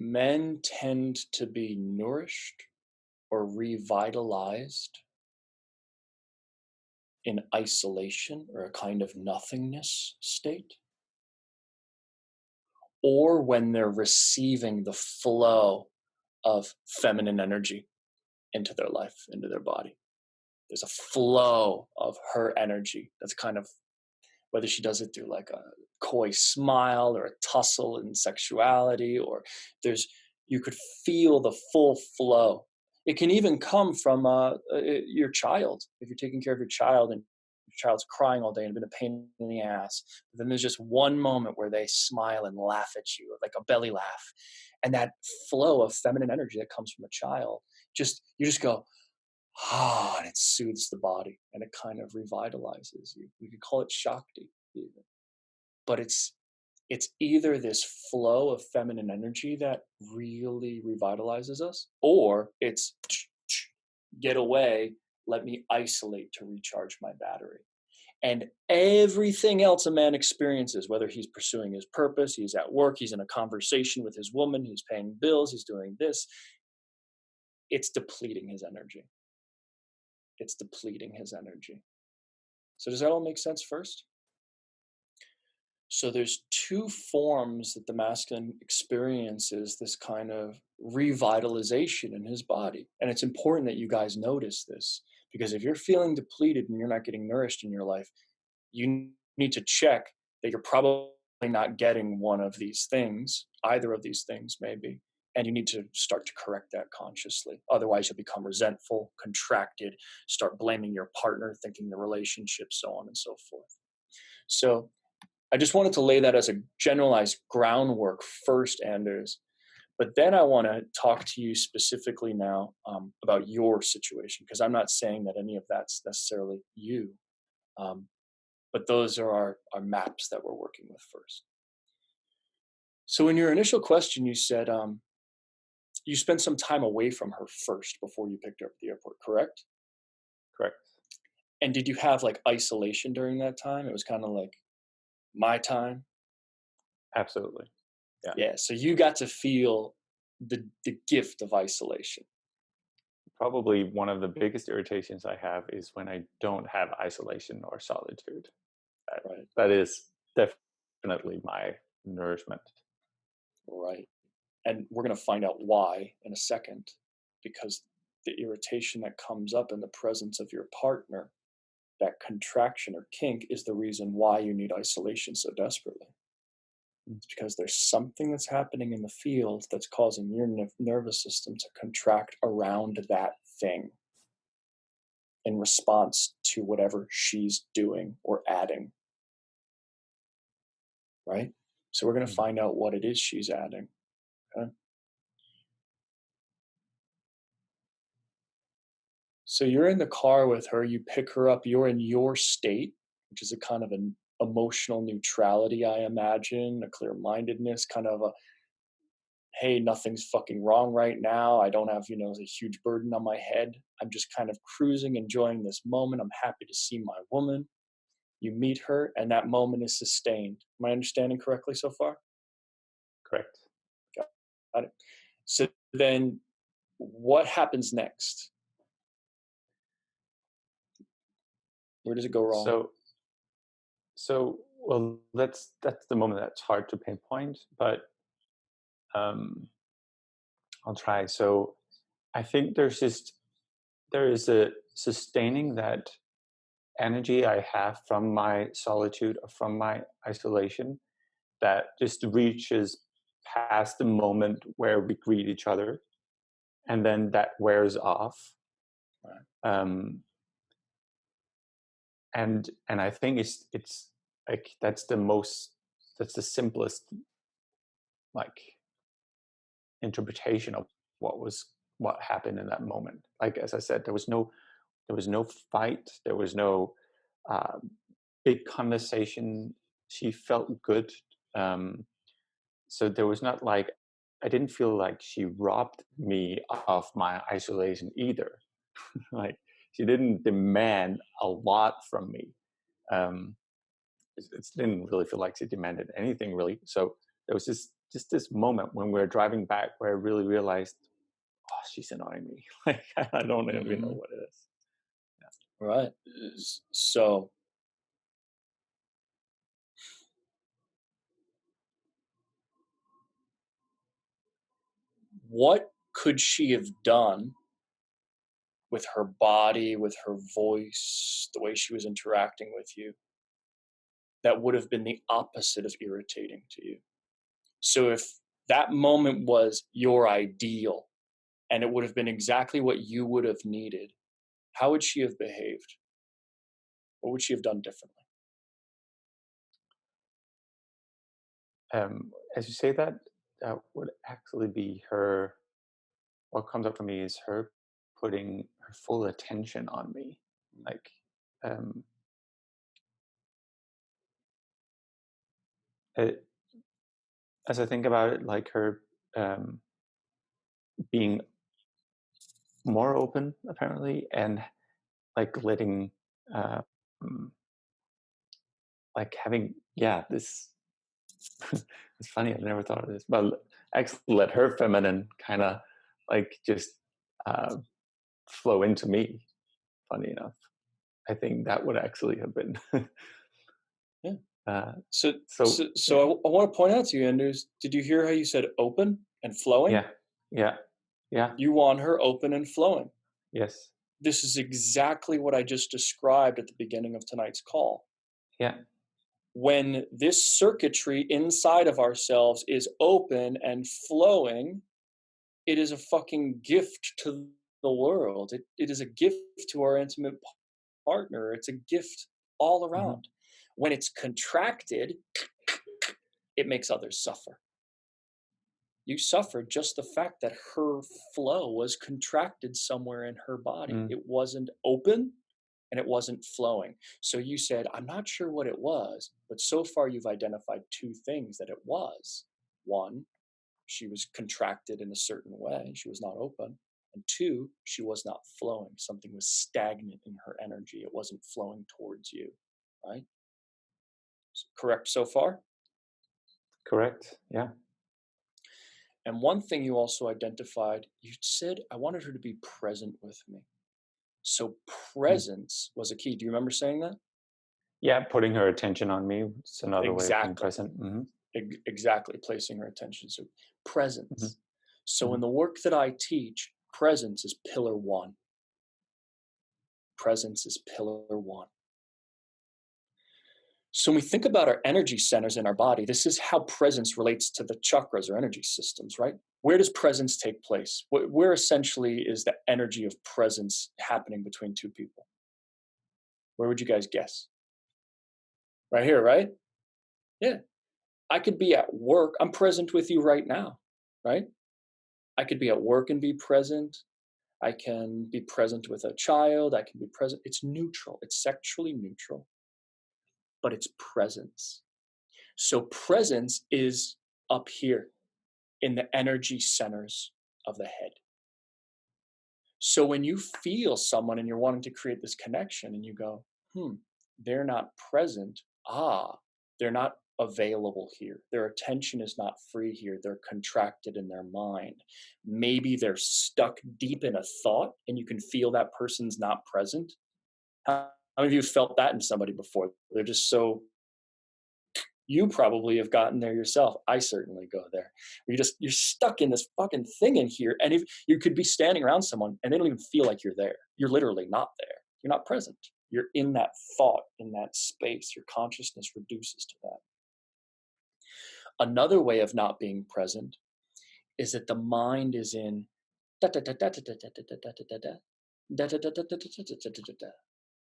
Men tend to be nourished or revitalized in isolation or a kind of nothingness state, or when they're receiving the flow of feminine energy into their life, into their body. There's a flow of her energy that's kind of, whether she does it through like a coy smile or a tussle in sexuality, or you could feel the full flow. It can even come from your child. If you're taking care of your child and your child's crying all day and been a pain in the ass, but then there's just one moment where they smile and laugh at you, like a belly laugh, and that flow of feminine energy that comes from a child, you just go, and it soothes the body and it kind of revitalizes you. We could call it Shakti even. But it's either this flow of feminine energy that really revitalizes us, or it's get away, let me isolate to recharge my battery. And everything else a man experiences, whether he's pursuing his purpose, he's at work, he's in a conversation with his woman, he's paying bills, he's doing this, it's depleting his energy. It's depleting his energy. So does that all make sense first? So there's two forms that the masculine experiences this kind of revitalization in his body. And it's important that you guys notice this, because if you're feeling depleted and you're not getting nourished in your life, you need to check that you're probably not getting one of these things, either of these things maybe, and you need to start to correct that consciously. Otherwise, you'll become resentful, contracted, start blaming your partner, thinking the relationship, so on and so forth. So I just wanted to lay that as a generalized groundwork first, Anders. But then I want to talk to you specifically now about your situation, because I'm not saying that any of that's necessarily you. But those are our maps that we're working with first. So in your initial question, you said you spent some time away from her first before you picked her up at the airport, correct? Correct. And did you have like isolation during that time? It was kind of like my time? Absolutely. Yeah. Yeah, so you got to feel the gift of isolation. Probably one of the biggest irritations I have is when I don't have isolation or solitude. Right. That is definitely my nourishment. Right. And we're going to find out why in a second, because the irritation that comes up in the presence of your partner, that contraction or kink, is the reason why you need isolation so desperately. It's because there's something that's happening in the field that's causing your nervous system to contract around that thing in response to whatever she's doing or adding. Right? So we're going to find out what it is she's adding. Okay? So you're in the car with her, you pick her up, you're in your state, which is a kind of an emotional neutrality, I imagine, a clear-mindedness, kind of a, hey, nothing's fucking wrong right now. I don't have, a huge burden on my head. I'm just kind of cruising, enjoying this moment. I'm happy to see my woman. You meet her, and that moment is sustained. Am I understanding correctly so far? Correct. Got it. So then what happens next? Where does it go wrong? Well, that's the moment that's hard to pinpoint, but I'll try. So I think there is a sustaining that energy I have from my solitude or from my isolation that just reaches past the moment where we greet each other, and then that wears off. Right. And I think it's like that's the simplest like interpretation of what happened in that moment. Like as I said, there was no fight, there was no big conversation. She felt good, so there was not like, I didn't feel like she robbed me of my isolation either. Like she didn't demand a lot from me. It didn't really feel like she demanded anything really. So there was this just this moment when we are driving back where I really realized, oh, she's annoying me. Like I don't even know Hmm. what it is. Right. So, what could she have done with her body, with her voice, the way she was interacting with you, that would have been the opposite of irritating to you? So, if that moment was your ideal and it would have been exactly what you would have needed, how would she have behaved? What would she have done differently? As you say that, that would actually be her. What comes up for me is her putting her full attention on me. Like, um, it, as I think about it, like her um, being more open, apparently, and like letting, uh, um, like having, yeah, this. It's funny. I never thought of this, but actually, let her feminine kind of like just uh, flow into me. Funny enough, I think that would actually have been. Yeah. uh, So, so yeah, I want to point out to you, Anders, did you hear how you said open and flowing? yeah, yeah, yeah, You want her open and flowing. yes, This is exactly what I just described at the beginning of tonight's call. yeah, When this circuitry inside of ourselves is open and flowing, it is a fucking gift to the world. It is a gift to our intimate partner. It's a gift all hmm, around. When it's contracted, it makes others suffer. You suffered just the fact that her flow was contracted somewhere in her body. mm, It wasn't open and it wasn't flowing. So you said, I'm not sure what it was, but so far you've identified two things that it was. One, she was contracted in a certain way, she was not open. And two, she was not flowing. Something was stagnant in her energy. It wasn't flowing towards you, right? Correct so far? correct, yeah, And one thing you also identified, you said, I wanted her to be present with me. So mm. presence was a key. Do you remember saying that? Yeah. Putting her attention on me. It's another way of being Exactly. present. Hmm. Exactly. Placing her attention. So Hmm. presence. So Hmm. in the work that I teach, presence is pillar one. Presence is pillar one. So when we think about our energy centers in our body, this is how presence relates to the chakras or energy systems, right? Where does presence take place? Where essentially is the energy of presence happening between two people? Where would you guys guess? Right here, right? Yeah. I could be at work. I'm present with you right now, right? I could be at work and be present. I can be present with a child. I can be present. It's neutral. It's sexually neutral, but it's presence. So presence is up here in the energy centers of the head. So when you feel someone and you're wanting to create this connection and you go, they're not present. They're not available here. Their attention is not free here. They're contracted in their mind. Maybe they're stuck deep in a thought and you can feel that person's not present. How many of you felt that in somebody before? They're just so, you probably have gotten there yourself. I certainly go there. You're stuck in this fucking thing in here, and if you could be standing around someone and they don't even feel like you're there, you're literally not there. You're not present. You're in that thought, in that space. Your consciousness reduces to that. Another way of not being present is that the mind is in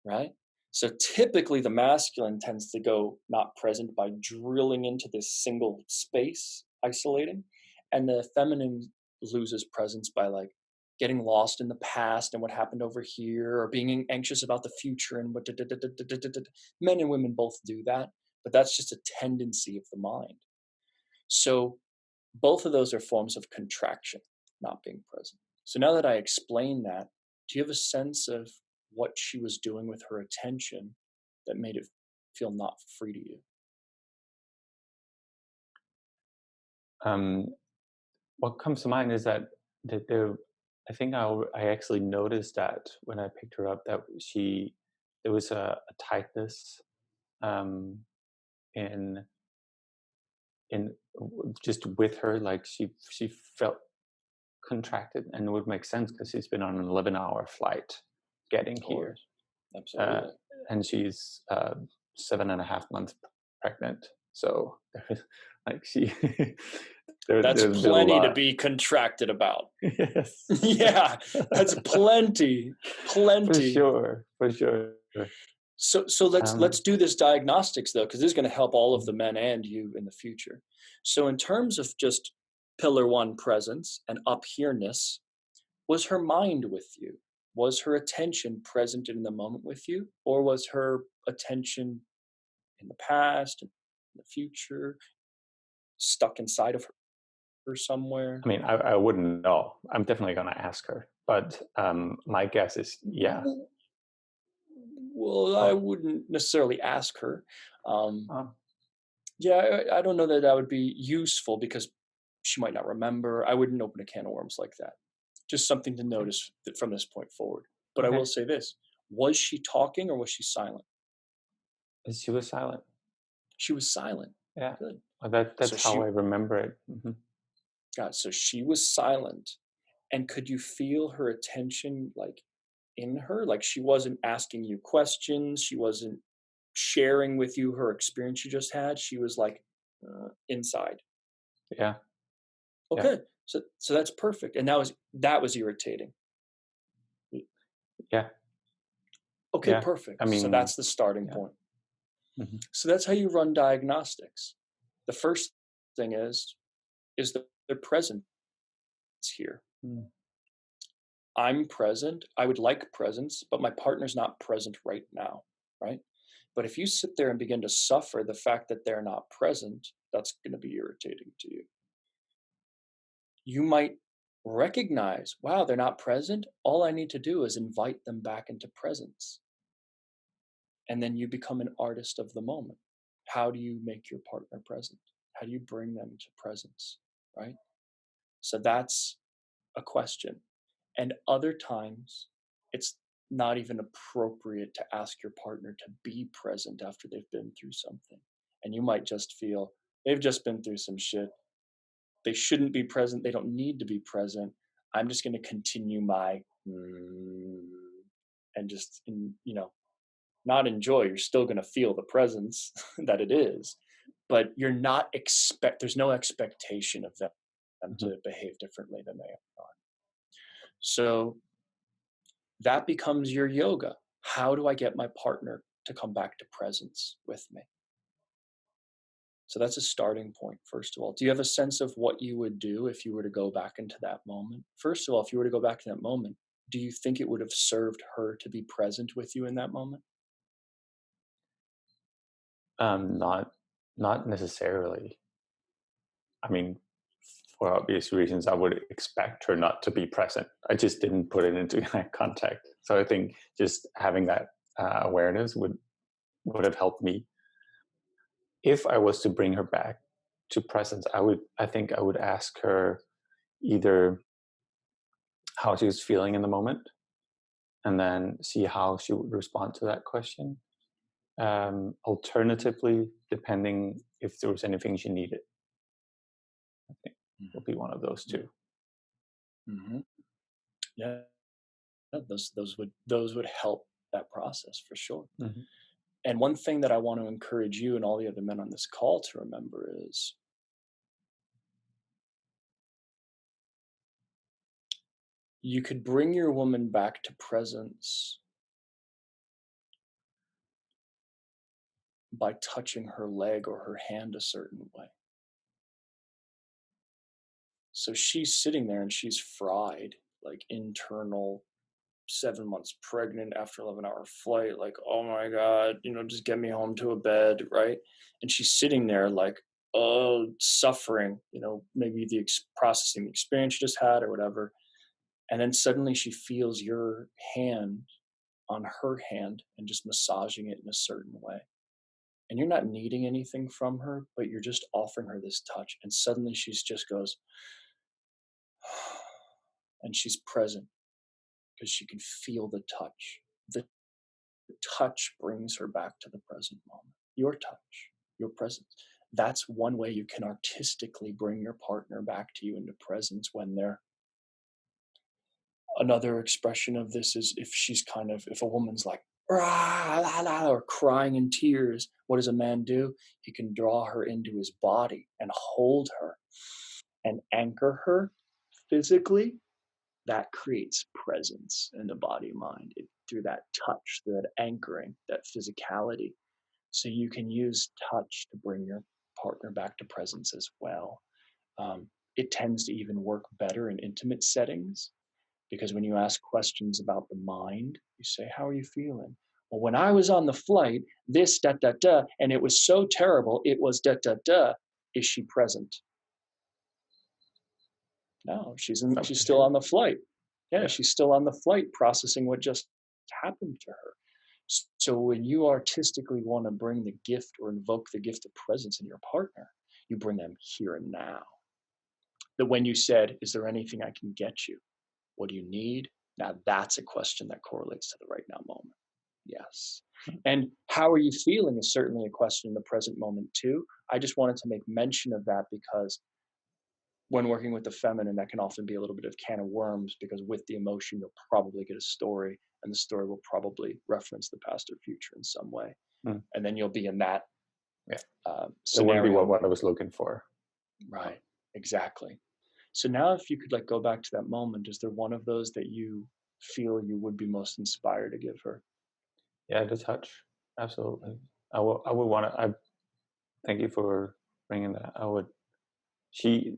right? So typically the masculine tends to go not present by drilling into this single space, isolating, and the feminine loses presence by like getting lost in the past and what happened over here, or being anxious about the future and what. Men and women both do that, but that's just a tendency of the mind. So both of those are forms of contraction, not being present. So now that I explained that, do you have a sense of what she was doing with her attention that made it feel not free to you? Um, what comes to mind is that there, I think I actually noticed that when I picked her up that there was a tightness um, in just with her, like she felt contracted, and it would make sense because she's been on an 11-hour flight getting Of here, course. uh, Absolutely. and she's 7.5 months pregnant. So like That's there's been a plenty to lot. be contracted about. Yes. Yeah, that's plenty, For plenty. sure, for sure. So let's Um, do this diagnostics though, because this is going to help all of mm, the men and you in the future. So in terms of just pillar one presence and up here-ness, was her mind with you? Was her attention present in the moment with you? Or was her attention in the past, in the future, stuck inside of her somewhere? I mean, I wouldn't know. I'm definitely gonna ask her, but my guess is yeah. Well, I Oh, wouldn't necessarily ask her. Um, oh, yeah, I don't know that that would be useful because she might not remember. I wouldn't open a can of worms like that. Just something to okay, notice that from this point forward. But I will okay. say this: was she talking or was she silent? She was silent. She was silent. Yeah, Good. well, So that's how she I remember it. got. So she was silent, and could you feel her attention, like in her? Like she wasn't asking you questions. She wasn't sharing with you her experience you just had. She was like inside. Yeah, yeah, Okay, so that's perfect, and that was irritating. yeah, Okay, yeah. I perfect. So mean, that's the starting yeah. point. hmm So that's how you run diagnostics. The first thing is that they're present here. mm I'm present. I would like presence, but my partner's not present right now, right? But if you sit there and begin to suffer the fact that they're not present, that's going to be irritating to you. You might recognize, wow, they're not present. All I need to do is invite them back into presence. And then you become an artist of the moment. How do you make your partner present? How do you bring them to presence, right? So that's a question. And other times, it's not even appropriate to ask your partner to be present after they've been through something. And you might just feel they've just been through some shit. They shouldn't be present. They don't need to be present. I'm just going to continue my and just, not enjoy. You're still going to feel the presence that it is, but there's no expectation of them hmm to behave differently than they are. So that becomes your yoga. How do I get my partner to come back to presence with me? So that's a starting point, first of all. Do you have a sense of what you would do if you were to go back into that moment? First of all, if you were to go back to that moment, do you think it would have served her to be present with you in that moment? Not necessarily. I mean, for obvious reasons, I would expect her not to be present. I just didn't put it into that context. So I think just having that awareness would have helped me. If I was to bring her back to presence, I think I would ask her either how she was feeling in the moment, and then see how she would respond to that question. Alternatively, depending if there was anything she needed, I think would be one of those two. Mm-hmm. Yeah, those would help that process for sure. hmm And one thing that I want to encourage you and all the other men on this call to remember is you could bring your woman back to presence by touching her leg or her hand a certain way. So she's sitting there and she's fried, like internal 7 months pregnant after 11-hour flight, like, oh my God, just get me home to a bed, right? And she's sitting there like, oh, suffering, maybe processing the experience she just had or whatever. And then suddenly she feels your hand on her hand and just massaging it in a certain way. and you're not needing anything from her, but you're just offering her this touch. And suddenly she's just goes, and she's present because she can feel the touch. The touch brings her back to the present moment. Your touch, your presence. That's one way you can artistically bring your partner back to you into presence when they're. Another expression of this is if a woman's like, "Rah, la, la," or crying in tears, what does a man do? He can draw her into his body and hold her and anchor her physically. That creates presence in the body mind through that touch, through that anchoring, that physicality. So you can use touch to bring your partner back to presence as well. It tends to even work better in intimate settings because when you ask questions about the mind, you say, "How are you feeling?" Well, when I was on the flight, this, da, da, da, and it was so terrible, it was da, da, da. Is she present? No, she's Okay. still on the flight. Yeah, Yeah. she's still on the flight processing what just happened to her. So when you artistically want to bring the gift or invoke the gift of presence in your partner, you bring them here and now. That when you said, "Is there anything I can get you? What do you need?" Now that's a question that correlates to the right now moment. Yes. And how are you feeling is certainly a question in the present moment too. I just wanted to make mention of that because when working with the feminine, that can often be a little bit of can of worms because with the emotion, you'll probably get a story, and the story will probably reference the past or future in some way. Mm. And then you'll be in that Yeah. That wouldn't be scenario. what I was looking for. Right. Exactly. So now, if you could like go back to that moment, is there one of those that you feel you would be most inspired to give her? Yeah, the touch. Absolutely. I would want to. I thank you for bringing that. I would. She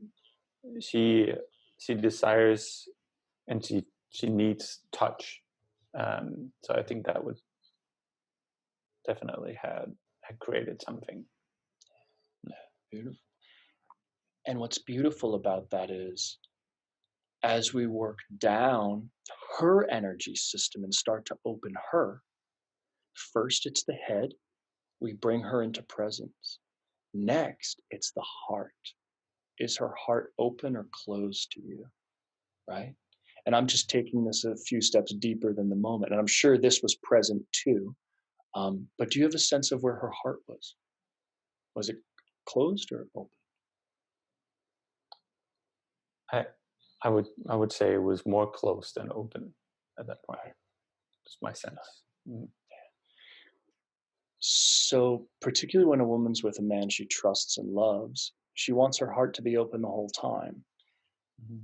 she she desires and she needs touch. So I think that would definitely had created something. Beautiful. And what's beautiful about that is as we work down her energy system and start to open her, first it's the head, we bring her into presence. Next, it's the heart. Is her heart open or closed to you? Right? And I'm just taking this a few steps deeper than the moment. And I'm sure this was present too. But do you have a sense of where her heart was? Was it closed or open? I I would say it was more closed than open at that point. Right. Just my sense. Mm. So, particularly when a woman's with a man she trusts and loves, she wants her heart to be open the whole time. Mhm.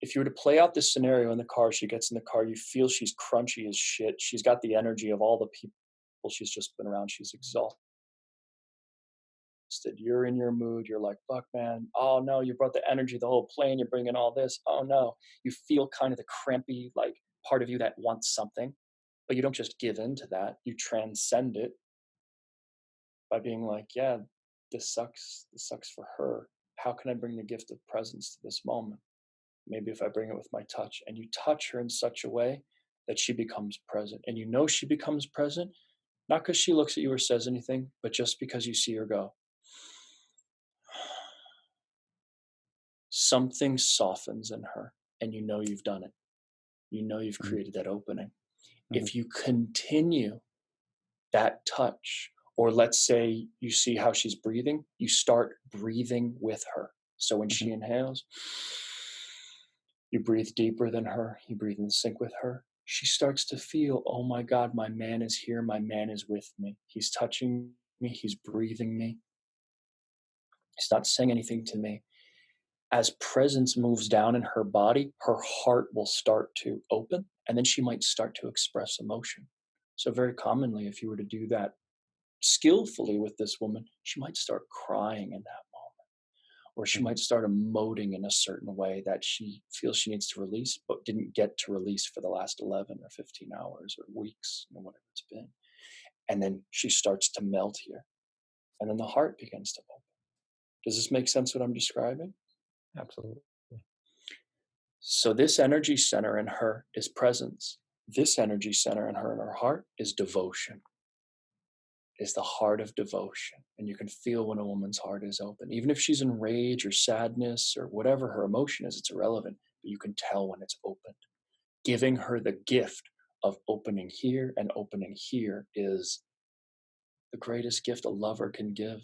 If you were to play out this scenario in the car, she gets in the car, you feel she's crunchy as shit. She's got the energy of all the people she's just been around. She's exhausted. You're in your mood. You're like, fuck, man. Oh, no, you brought the energy, the whole plane. You're bringing all this. Oh, no. You feel kind of the crampy, like part of you that wants something, but you don't just give in to that. You transcend it by being like, yeah, this sucks. This sucks for her. How can I bring the gift of presence to this moment? Maybe if I bring it with my touch and you touch her in such a way that she becomes present. And you know she becomes present, not because she looks at you or says anything, but just because you see her go. Something softens in her, and you know you've done it. You know you've Mhm. created that opening. Mhm. If you continue that touch, or let's say you see how she's breathing, you start breathing with her. So when she Mhm. inhales, you breathe deeper than her, you breathe in sync with her. She starts to feel, oh my God, my man is here, my man is with me. He's touching me, he's breathing me, he's not saying anything to me. As presence moves down in her body, her heart will start to open, and then she might start to express emotion. So, very commonly, if you were to do that skillfully with this woman, she might start crying in that moment, or she Mhm. might start emoting in a certain way that she feels she needs to release, but didn't get to release for the last 11 or 15 hours or weeks, whatever it's been. And then she starts to melt here, and then the heart begins to open. Does this make sense what I'm describing? Absolutely. So, this energy center in her is presence. This energy center in her heart is devotion. is the heart of devotion. And you can feel when a woman's heart is open. Even if she's in rage or sadness or whatever her emotion is, it's irrelevant, but you can tell when it's opened. Giving her the gift of opening here and opening here is the greatest gift a lover can give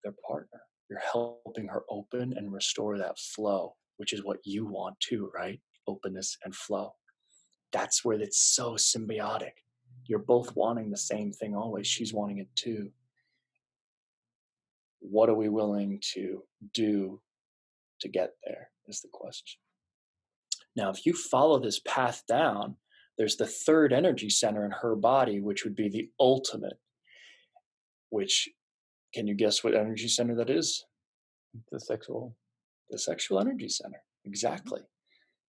their partner. You're helping her open and restore that flow, which is what you want too, right? Openness and flow. That's where it's so symbiotic. You're both wanting the same thing always. She's wanting it too. What are we willing to do to get there is the question. Now, if you follow this path down, there's the third energy center in her body, which would be the ultimate, which, can you guess what energy center that is? The sexual. The sexual energy center. Exactly.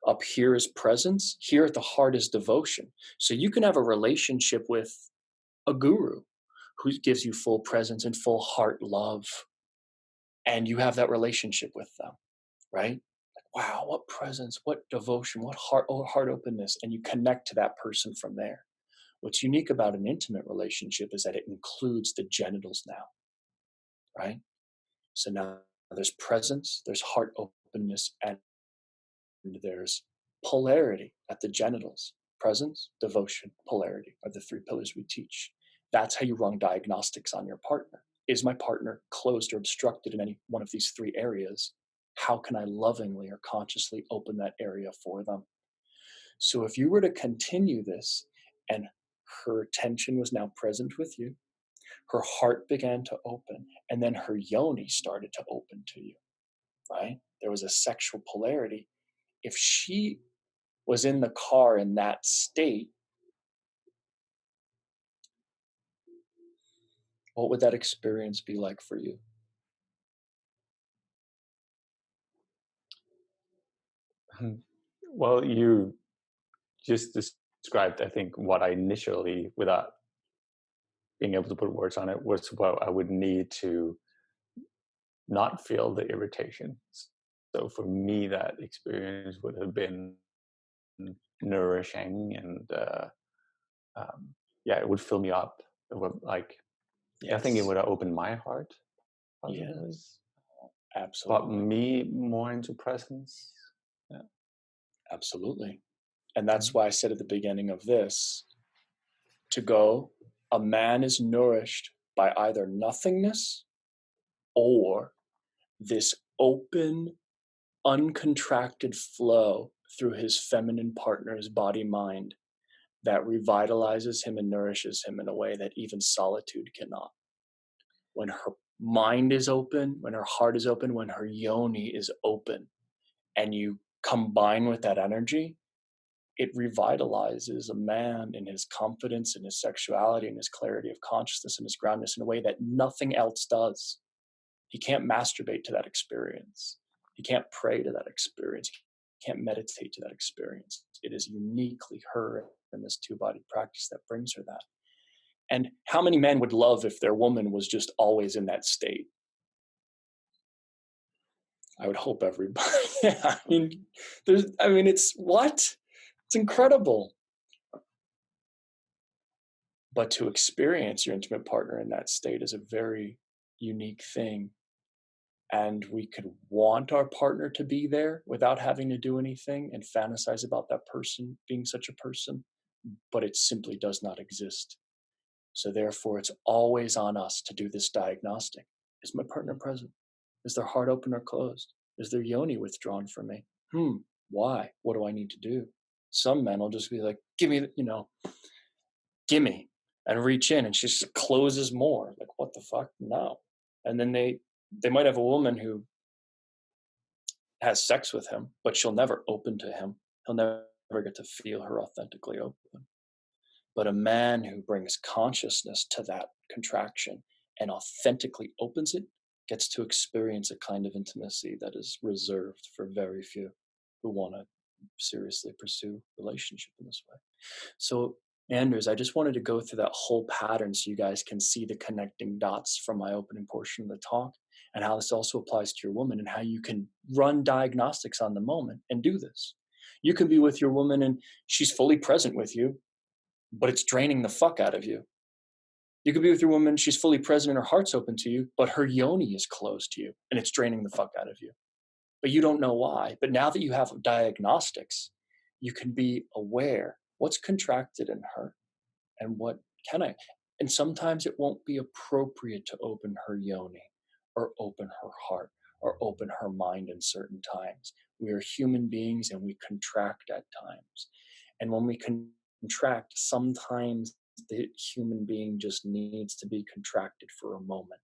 Up here is presence. Here at the heart is devotion. So you can have a relationship with a guru who gives you full presence and full heart love. And you have that relationship with them, right? Like, wow, what presence, what devotion, what heart openness. And you connect to that person from there. What's unique about an intimate relationship is that it includes the genitals now, right? So now there's presence, there's heart openness, and there's polarity at the genitals. Presence, devotion, polarity are the three pillars we teach. That's how you run diagnostics on your partner. Is my partner closed or obstructed in any one of these three areas? How can I lovingly or consciously open that area for them? So if you were to continue this and her attention was now present with you, her heart began to open, and then her yoni started to open to you, right? There was a sexual polarity. If she was in the car in that state, what would that experience be like for you? Well, you just described, I think, what I initially, without being able to put words on it, was what I would need to not feel the irritation. So for me, that experience would have been nourishing, and yeah, it would fill me up. It would, like, I think it Yes. would have opened my heart, possibly, Yes. brought Absolutely. me more into presence. Yeah. Absolutely. And that's Mhm. why I said at the beginning of this, to go, a man is nourished by either nothingness or this open, uncontracted flow through his feminine partner's body mind that revitalizes him and nourishes him in a way that even solitude cannot. When her mind is open, when her heart is open, when her yoni is open, and you combine with that energy, it revitalizes a man in his confidence, in his sexuality, in his clarity of consciousness, and his groundedness in a way that nothing else does. He can't masturbate to that experience. He can't pray to that experience. He can't meditate to that experience. It is uniquely her in this two-bodied practice that brings her that. And how many men would love if their woman was just always in that state? I would hope everybody. It's what? It's incredible. But to experience your intimate partner in that state is a very unique thing. And we could want our partner to be there without having to do anything and fantasize about that person being such a person, but it simply does not exist. So therefore, it's always on us to do this diagnostic. Is my partner present? Is their heart open or closed? Is their yoni withdrawn from me? Why? What do I need to do? Some men will just be like, give me, gimme, and reach in, and she just closes more. Like, what the fuck? No. And then they might have a woman who has sex with him, but she'll never open to him. He'll never get to feel her authentically open. But a man who brings consciousness to that contraction and authentically opens it gets to experience a kind of intimacy that is reserved for very few who want to seriously pursue relationship in this way. So, Anders, I just wanted to go through that whole pattern so you guys can see the connecting dots from my opening portion of the talk, and how this also applies to your woman, and how you can run diagnostics on the moment and do this. You can be with your woman and she's fully present with you, but it's draining the fuck out of you. You could be with your woman, she's fully present and her heart's open to you, but her yoni is closed to you and it's draining the fuck out of you. But you don't know why. But now that you have diagnostics, you can be aware what's contracted in her and what can I. And sometimes it won't be appropriate to open her yoni or open her heart or open her mind in certain times. We are human beings and we contract at times. And when we contract, sometimes the human being just needs to be contracted for a moment.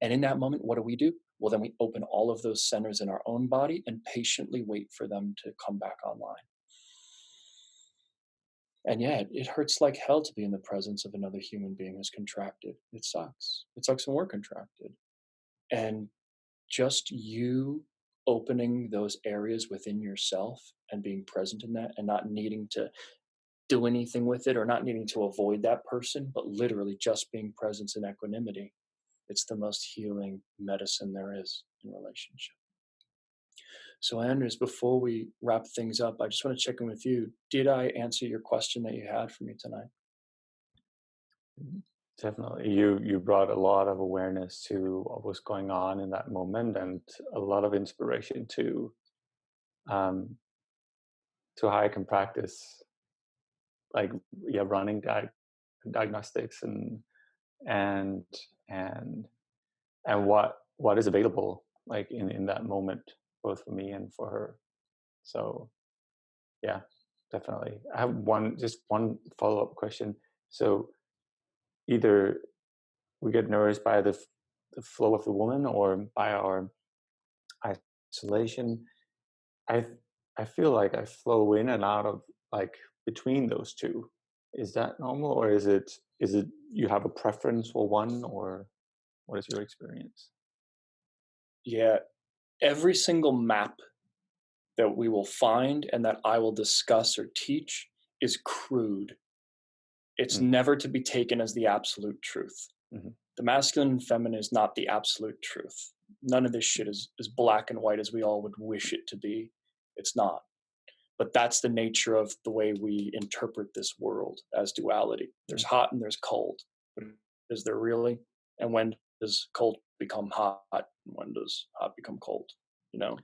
And in that moment, what do? Well, then we open all of those centers in our own body and patiently wait for them to come back online. And yeah, it hurts like hell to be in the presence of another human being who's contracted. It sucks. It sucks when we're contracted. And just you opening those areas within yourself and being present in that and not needing to do anything with it or not needing to avoid that person, but literally just being present in equanimity. It's the most healing medicine there is in relationship. So, Anders, before we wrap things up, I just want to check in with you. Did I answer your question that you had for me tonight? Definitely, you brought a lot of awareness to what was going on in that moment, and a lot of inspiration um, to how I can practice, like, yeah, running diagnostics and and and what is available, like, in that moment, both for me and for her. So yeah, definitely. I have one follow up question. So either we get nourished by the flow of the woman or by our isolation. I I feel like I flow in and out of, like, between those two. Is that normal, or is it you have a preference for one, or what is your experience? Yeah, every single map that we will find and that I will discuss or teach is crude. It's Mm, never to be taken as the absolute truth. mhm, The masculine and feminine is not the absolute truth. None of this shit is as black and white as we all would wish it to be. It's not. But that's the nature of the way we interpret this world as duality. There's mm, hot and there's cold. But is there really? And when does cold become hot? And when does hot become cold? You know?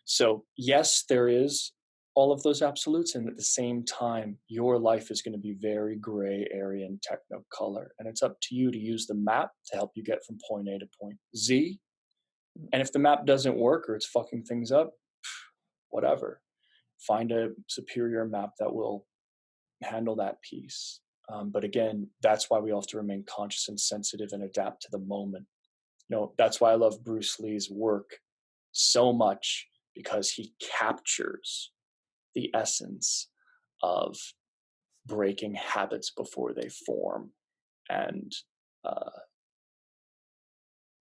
So, yes, there is all of those absolutes. And at the same time, your life is going to be very gray area and technicolor. And it's up to you to use the map to help you get from point A to point Z. mm, And if the map doesn't work or it's fucking things up, whatever, find a superior map that will handle that piece. But again, that's why we all have to remain conscious and sensitive and adapt to the moment. That's why I love Bruce Lee's work so much, because he captures the essence of breaking habits before they form. And uh,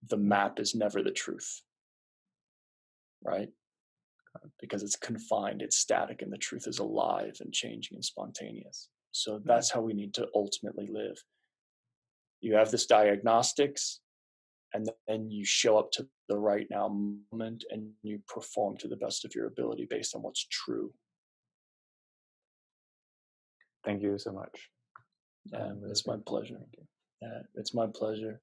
the mm, map is never the truth, right? Because it's confined, it's static, and the truth is alive and changing and spontaneous. So mm. that's how we need to ultimately live. You have this diagnostics, and then you show up to the right now moment and you perform to the best of your ability based on what's true. Thank you so much. Yeah, I'm really it's my grateful. pleasure. Thank you. Yeah, it's my pleasure.